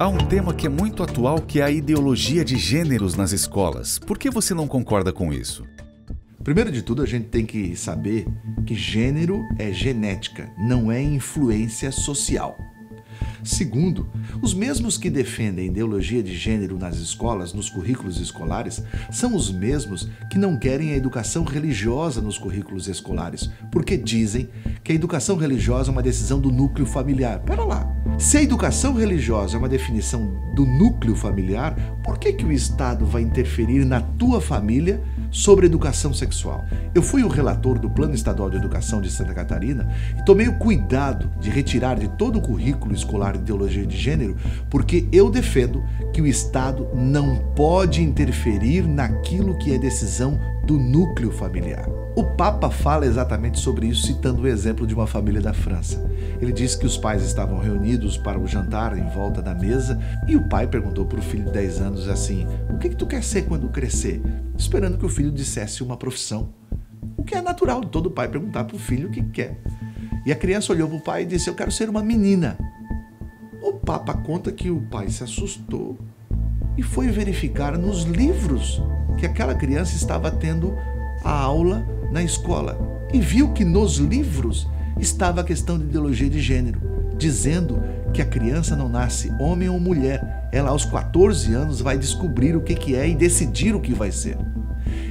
Há um tema que é muito atual, que é a ideologia de gêneros nas escolas. Por que você não concorda com isso? Primeiro de tudo, a gente tem que saber que gênero é genética, não é influência social. Segundo, os mesmos que defendem a ideologia de gênero nas escolas, nos currículos escolares, são os mesmos que não querem a educação religiosa nos currículos escolares, porque dizem que a educação religiosa é uma decisão do núcleo familiar. Pera lá, se a educação religiosa é uma definição do núcleo familiar, por que o Estado vai interferir na tua família sobre educação sexual? Eu fui o relator do Plano Estadual de Educação de Santa Catarina e tomei o cuidado de retirar de todo o currículo escolar ideologia de gênero, porque eu defendo que o Estado não pode interferir naquilo que é decisão do núcleo familiar. O Papa fala exatamente sobre isso, citando o exemplo de uma família da França. Ele diz que os pais estavam reunidos para o jantar em volta da mesa e o pai perguntou para o filho de 10 anos assim: o que tu quer ser quando crescer? Esperando que o filho dissesse uma profissão. O que é natural de todo pai perguntar para o filho o que quer. E a criança olhou para o pai e disse: eu quero ser uma menina. O Papa conta que o pai se assustou e foi verificar nos livros que aquela criança estava tendo a aula na escola e viu que nos livros estava a questão de ideologia de gênero, dizendo que a criança não nasce homem ou mulher, ela aos 14 anos vai descobrir o que é e decidir o que vai ser.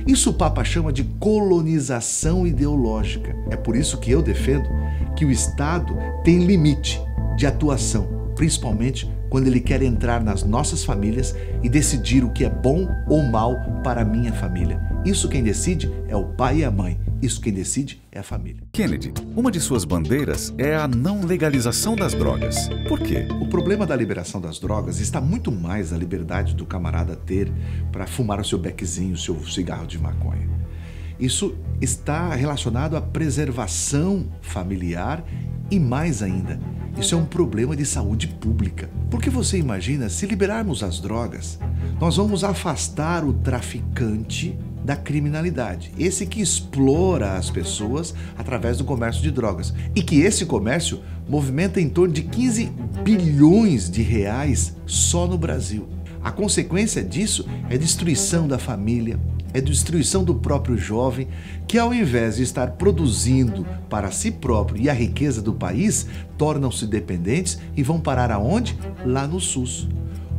Isso o Papa chama de colonização ideológica. É por isso que eu defendo que o Estado tem limite de atuação, principalmente quando ele quer entrar nas nossas famílias e decidir o que é bom ou mal para a minha família. Isso quem decide é o pai e a mãe. Isso quem decide é a família. Kennedy, uma de suas bandeiras é a não legalização das drogas. Por quê? O problema da liberação das drogas está muito mais na liberdade do camarada ter para fumar o seu beckzinho, o seu cigarro de maconha. Isso está relacionado à preservação familiar e mais ainda, isso é um problema de saúde pública. Porque você imagina, se liberarmos as drogas, nós vamos afastar o traficante da criminalidade. Esse que explora as pessoas através do comércio de drogas. E que esse comércio movimenta em torno de 15 bilhões de reais só no Brasil. A consequência disso é destruição da família, é destruição do próprio jovem, que ao invés de estar produzindo para si próprio e a riqueza do país, tornam-se dependentes e vão parar aonde? Lá no SUS.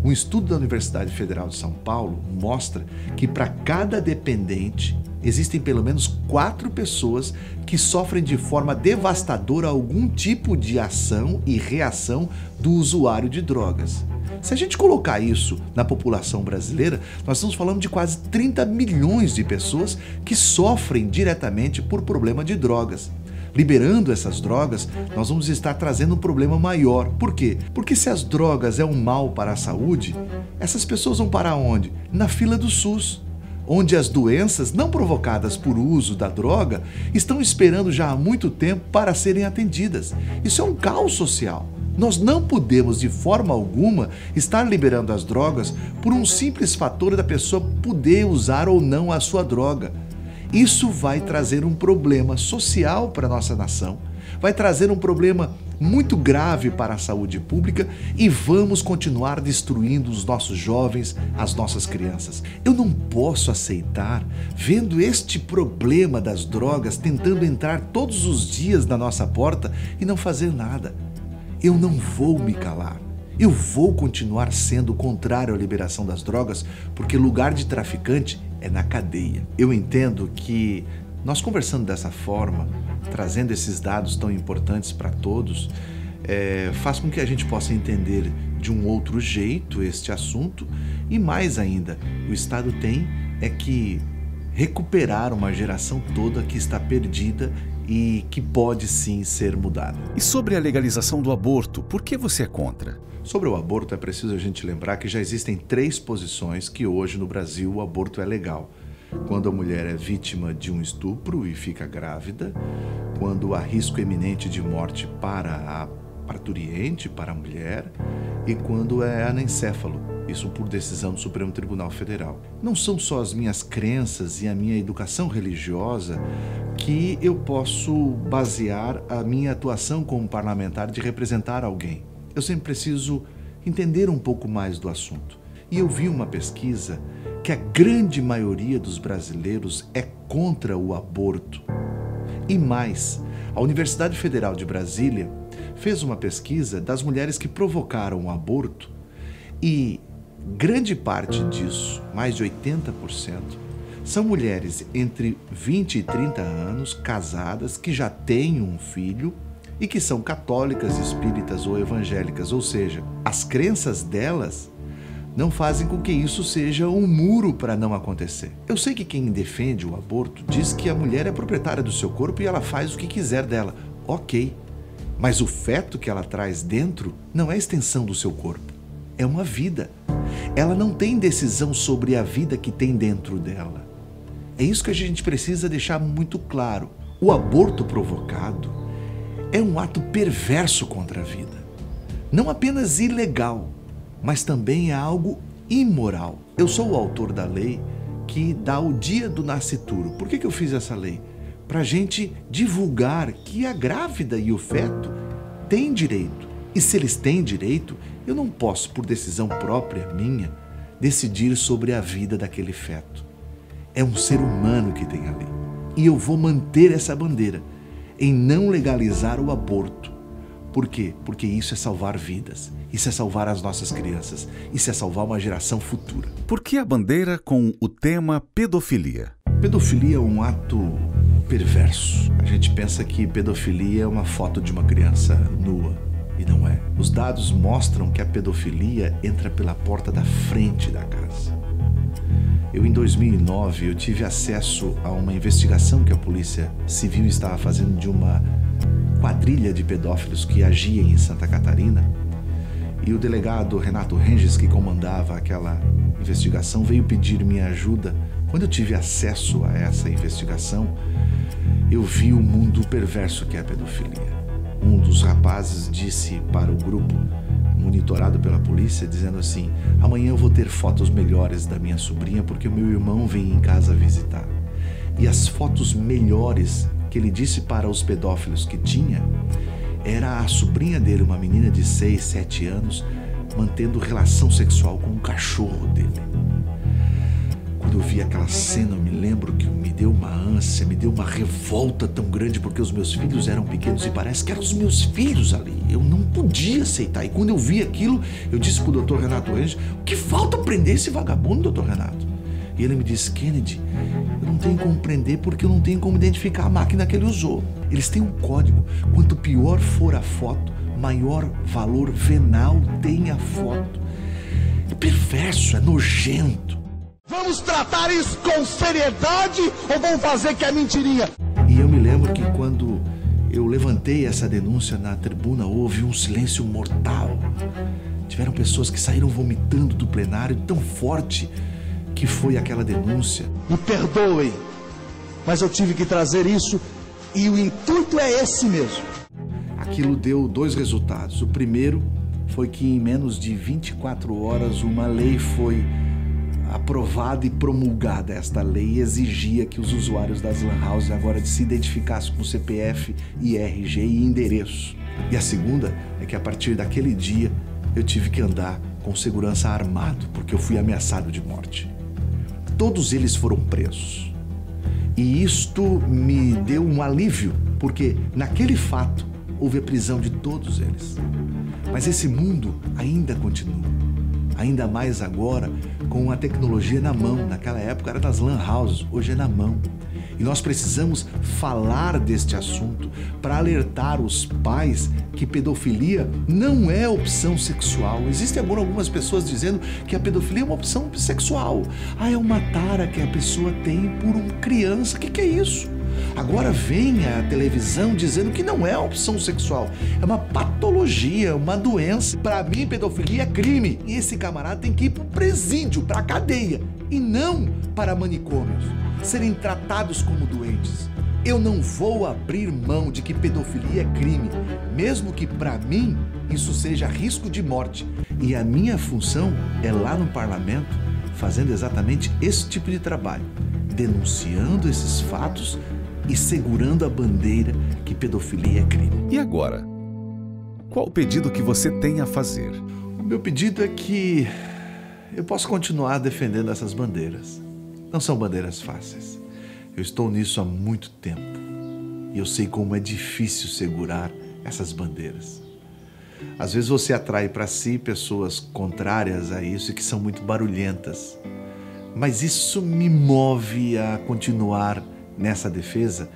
Um estudo da Universidade Federal de São Paulo mostra que para cada dependente existem pelo menos 4 pessoas que sofrem de forma devastadora algum tipo de ação e reação do usuário de drogas. Se a gente colocar isso na população brasileira, nós estamos falando de quase 30 milhões de pessoas que sofrem diretamente por problema de drogas. Liberando essas drogas, nós vamos estar trazendo um problema maior. Por quê? Porque se as drogas é um mal para a saúde, essas pessoas vão parar onde? Na fila do SUS, onde as doenças não provocadas por uso da droga estão esperando já há muito tempo para serem atendidas. Isso é um caos social. Nós não podemos, de forma alguma, estar liberando as drogas por um simples fator da pessoa poder usar ou não a sua droga. Isso vai trazer um problema social para a nossa nação, vai trazer um problema muito grave para a saúde pública e vamos continuar destruindo os nossos jovens, as nossas crianças. Eu não posso aceitar, vendo este problema das drogas tentando entrar todos os dias na nossa porta e não fazer nada. Eu não vou me calar. Eu vou continuar sendo contrário à liberação das drogas, porque lugar de traficante é na cadeia. Eu entendo que nós conversando dessa forma, trazendo esses dados tão importantes para todos, faz com que a gente possa entender de um outro jeito este assunto e mais ainda, o Estado tem que recuperar uma geração toda que está perdida e que pode sim ser mudada. E sobre a legalização do aborto, por que você é contra? Sobre o aborto, é preciso a gente lembrar que já existem 3 posições que hoje no Brasil o aborto é legal. Quando a mulher é vítima de um estupro e fica grávida, quando há risco eminente de morte para a parturiente, para a mulher, e quando é anencéfalo, isso por decisão do Supremo Tribunal Federal. Não são só as minhas crenças e a minha educação religiosa que eu posso basear a minha atuação como parlamentar de representar alguém. Eu sempre preciso entender um pouco mais do assunto. E eu vi uma pesquisa que a grande maioria dos brasileiros é contra o aborto. E mais, a Universidade Federal de Brasília fez uma pesquisa das mulheres que provocaram o aborto e grande parte disso, mais de 80%, são mulheres entre 20 e 30 anos, casadas, que já têm um filho e que são católicas, espíritas ou evangélicas, ou seja, as crenças delas não fazem com que isso seja um muro para não acontecer. Eu sei que quem defende o aborto diz que a mulher é proprietária do seu corpo e ela faz o que quiser dela. Ok, mas o feto que ela traz dentro não é extensão do seu corpo, é uma vida. Ela não tem decisão sobre a vida que tem dentro dela. É isso que a gente precisa deixar muito claro. O aborto provocado é um ato perverso contra a vida. Não apenas ilegal, mas também é algo imoral. Eu sou o autor da lei que dá o dia do nascituro. Por que eu fiz essa lei? Para a gente divulgar que a grávida e o feto têm direito. E se eles têm direito, eu não posso, por decisão própria minha, decidir sobre a vida daquele feto. É um ser humano que tem ali. E eu vou manter essa bandeira em não legalizar o aborto. Por quê? Porque isso é salvar vidas. Isso é salvar as nossas crianças. Isso é salvar uma geração futura. Por que a bandeira com o tema pedofilia? Pedofilia é um ato perverso. A gente pensa que pedofilia é uma foto de uma criança nua. E não é. Os dados mostram que a pedofilia entra pela porta da frente da casa. Em 2009, eu tive acesso a uma investigação que a Polícia Civil estava fazendo de uma quadrilha de pedófilos que agia em Santa Catarina. E o delegado Renato Renges, que comandava aquela investigação, veio pedir minha ajuda. Quando eu tive acesso a essa investigação, eu vi o mundo perverso que é a pedofilia. Um dos rapazes disse para o grupo, monitorado pela polícia, dizendo assim: amanhã eu vou ter fotos melhores da minha sobrinha porque o meu irmão vem em casa visitar. E as fotos melhores que ele disse para os pedófilos que tinha era a sobrinha dele, uma menina de 6, 7 anos, mantendo relação sexual com um cachorro dele. Quando eu vi aquela cena, eu me lembro que me deu uma ânsia, me deu uma revolta tão grande, porque os meus filhos eram pequenos e parece que eram os meus filhos ali. Eu não podia aceitar. E quando eu vi aquilo, eu disse para o Dr. Renato Renges: o que falta prender esse vagabundo, Dr. Renato? E ele me disse: Kennedy, eu não tenho como prender porque eu não tenho como identificar a máquina que ele usou. Eles têm um código. Quanto pior for a foto, maior valor venal tem a foto. É perverso, é nojento. Vamos tratar isso com seriedade ou vamos fazer que é mentirinha? E eu me lembro que quando eu levantei essa denúncia na tribuna, houve um silêncio mortal. Tiveram pessoas que saíram vomitando do plenário, tão forte que foi aquela denúncia. Me perdoem, mas eu tive que trazer isso e o intuito é esse mesmo. Aquilo deu 2 resultados. O primeiro foi que em menos de 24 horas uma lei foi aprovada e promulgada. Esta lei exigia que os usuários das lan houses agora se identificassem com CPF, RG e endereço. E a segunda é que a partir daquele dia eu tive que andar com segurança armado, porque eu fui ameaçado de morte. Todos eles foram presos. E isto me deu um alívio, porque naquele fato houve a prisão de todos eles. Mas esse mundo ainda continua. Ainda mais agora com a tecnologia na mão. Naquela época era nas lan houses, hoje é na mão. E nós precisamos falar deste assunto para alertar os pais que pedofilia não é opção sexual. Existem agora algumas pessoas dizendo que a pedofilia é uma opção sexual. É uma tara que a pessoa tem por uma criança. O que é isso? Agora vem a televisão dizendo que não é opção sexual, é uma patologia, uma doença. Para mim, pedofilia é crime. E esse camarada tem que ir para o presídio, para a cadeia, e não para manicômios, serem tratados como doentes. Eu não vou abrir mão de que pedofilia é crime, mesmo que para mim isso seja risco de morte. E a minha função é lá no parlamento, fazendo exatamente esse tipo de trabalho, denunciando esses fatos e segurando a bandeira que pedofilia é crime. E agora? Qual o pedido que você tem a fazer? O meu pedido é que eu possa continuar defendendo essas bandeiras. Não são bandeiras fáceis. Eu estou nisso há muito tempo e eu sei como é difícil segurar essas bandeiras. Às vezes você atrai para si pessoas contrárias a isso e que são muito barulhentas. Mas isso me move a continuar nessa defesa,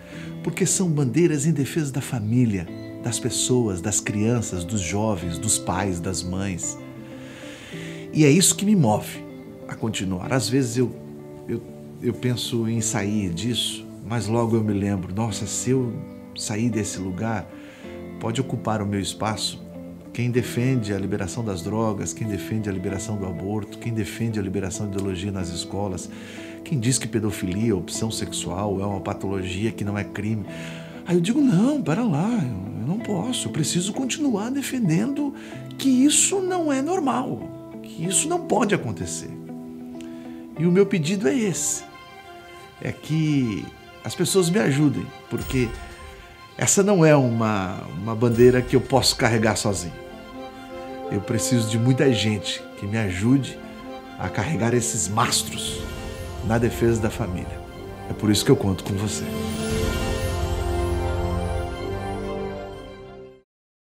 porque são bandeiras em defesa da família, das pessoas, das crianças, dos jovens, dos pais, das mães. E é isso que me move a continuar. Às vezes eu penso em sair disso, mas logo eu me lembro, nossa, se eu sair desse lugar, pode ocupar o meu espaço quem defende a liberação das drogas, quem defende a liberação do aborto, quem defende a liberação de ideologia nas escolas, quem diz que pedofilia, opção sexual é uma patologia que não é crime. Aí eu digo, não, pera lá, eu não posso, eu preciso continuar defendendo que isso não é normal, que isso não pode acontecer. E o meu pedido é esse, é que as pessoas me ajudem, porque essa não é uma bandeira que eu posso carregar sozinho. Eu preciso de muita gente que me ajude a carregar esses mastros na defesa da família. É por isso que eu conto com você.